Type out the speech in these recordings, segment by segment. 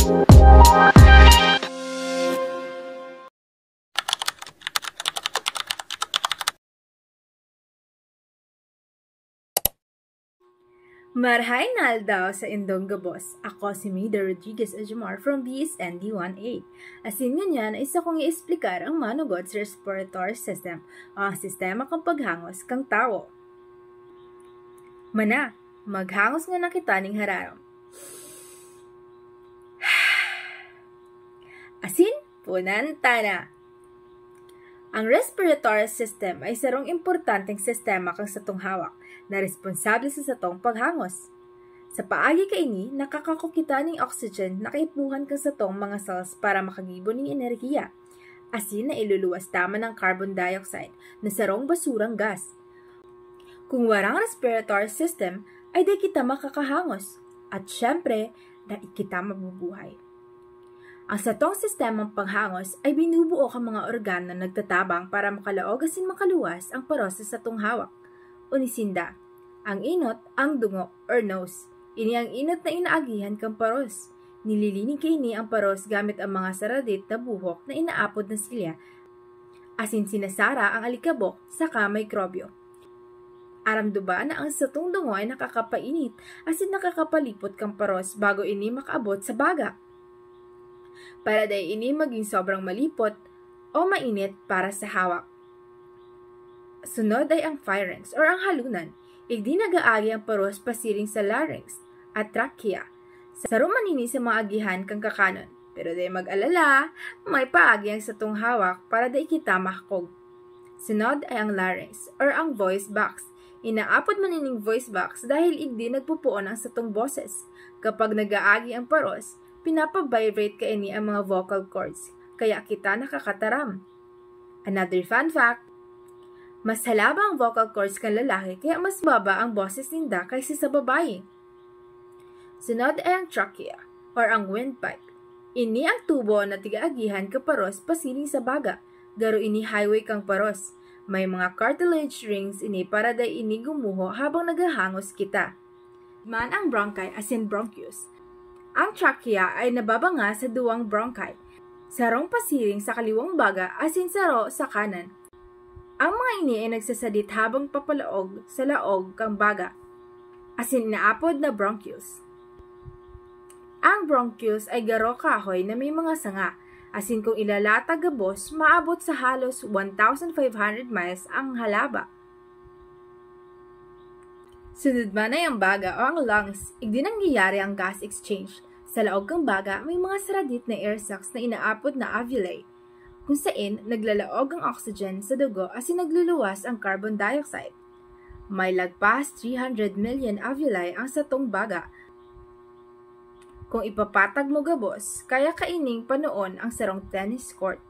Marhay naldaw sa Indong Gabos. Ako si Maida Rodriguez Ajamar from BSND 1A. Asin ngunyan ay isa kong i-explicar ang manugot sa respiratory system o ang sistema kang paghangos kang tao. Mana, maghangos nga na kita ning hararom. Asin, punanta na. Ang respiratory system ay sarong importanteng sistema kang satong hawak na responsable sa satong paghangos. Sa paagi kaini, nakakakukita ning oxygen na kaipuhan kang satong mga cells para makagibo ning enerhiya. Asin na iluluwas tama ng carbon dioxide na sarong basurang gas. Kung warang respiratory system, ay di kita makakahangos. At syempre, di kita mabubuhay. Ang satong sistemang panghangos ay binubuo kang mga organo na nagtatabang para makalaog asin makaluwas ang paros sa satong hawak. Unisinda, ang inot, ang dungo, or nose. Ini ang inot na inaagihan kang paros. Nililinig kaini ang paros gamit ang mga saradit na buhok na inaapod na silya. Asin sinasara ang alikabok saka mikrobyo. Aramduba na ang satong dungo ay nakakapainit asin nakakapalipot kang paros bago ini makaabot sa baga. Para dahil ini maging sobrang malipot o mainit para sa hawak. Sunod ay ang pharynx or ang halunan. Igdi nagaagi ang paros pasiring sa larynx at trachea. Saro manini sa mga agihan kang kakanon. Pero dahil mag-alala, may paagi ang satong hawak para dahil kita mahakog. Sunod ay ang larynx or ang voice box. Inaapod manining voice box dahil igdi nagpupuon ang satong boses. Kapag nagaagi ang paros, pinapavibrate kaini ang mga vocal cords, kaya kita nakakataram. Another fun fact, mas halaba ang vocal cords kang lalaki kaya mas baba ang boses ninda kaysa sa babae. Sunod ay ang trachea or ang windpipe. Ini ang tubo na tigaagihan ka paros pasiling sa baga, garo ini highway kang paros. May mga cartilage rings ini para day ini gumuho habang naghahangos kita. Man ang bronchi asin bronchus. Ang trachea ay nababanga sa duwang bronchi, sarong pasiring sa kaliwang baga asin saro sa kanan. Ang mga ini ay nagsasadit habang papalaog sa laog kang baga, asin inaapod na bronchus. Ang bronchus ay garo kahoy na may mga sanga, asin kung ilalatag gabos, maabot sa halos 1,500 miles ang halaba. Sunod man ay ang baga o ang lungs, igdi nangyayari ang gas exchange. Sa laog kang baga, may mga saradit na air sacs na inaapod na alveoli, kung saan naglalaog ang oxygen sa dugo asin nagluluwas ang carbon dioxide. May lagpas 300 million alveoli ang satong baga. Kung ipapatag mo gabos, kaya kaining panoon ang sarong tennis court.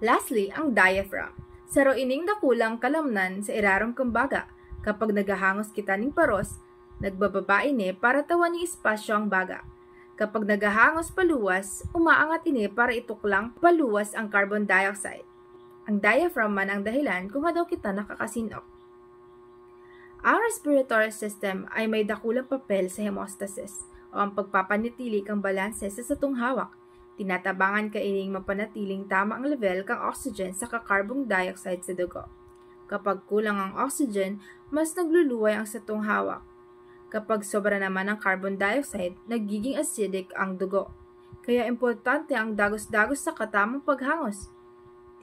Lastly, ang diaphragm. Saro ining dakulang kalamnan sa irarong kumbaga. Kapag naghahangos kita ning paros, nagbababa ini para tawan ni espasyo ang baga. Kapag naghahangos paluwas, umaangat ini para ituklang paluwas ang carbon dioxide. Ang diaphragm man ang dahilan kung daw kita nakakasinok. Ang respiratory system ay may dakulang papel sa hemostasis o ang pagpapanatili kang balanse sa satong hawak. Tinatabangan ka ining mapanatiling tama ang level kang oxygen sa carbon dioxide sa dugo. Kapag kulang ang oxygen, mas nagluluway ang satong hawak. Kapag sobra naman ang carbon dioxide, nagiging acidic ang dugo. Kaya importante ang dagos-dagos sa katamang paghangos.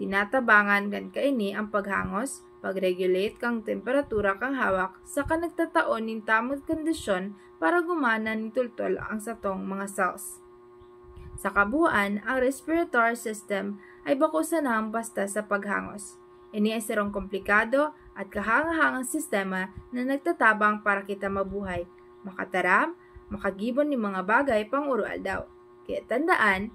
Tinatabangan gan kaini ang paghangos, pag-regulate kang temperatura kang hawak sa nagtataon ning tamang kondisyon para gumana ni tultol ang satong mga cells. Sa kabuuan, ang respiratory system ay bako sa basta sa paghangos. Ini ay sarong komplikado at kahangahangang sistema na nagtatabang para kita mabuhay, makataram, makagibon ni mga bagay pang urual daw. Kaya tandaan,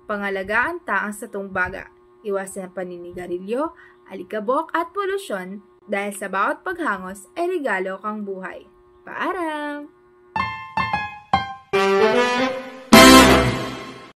pangalagaan ta ang satong baga. Iwasan ang paninigarilyo, alikabok at polusyon dahil sa bawat paghangos ay regalo kang buhay. Paalam!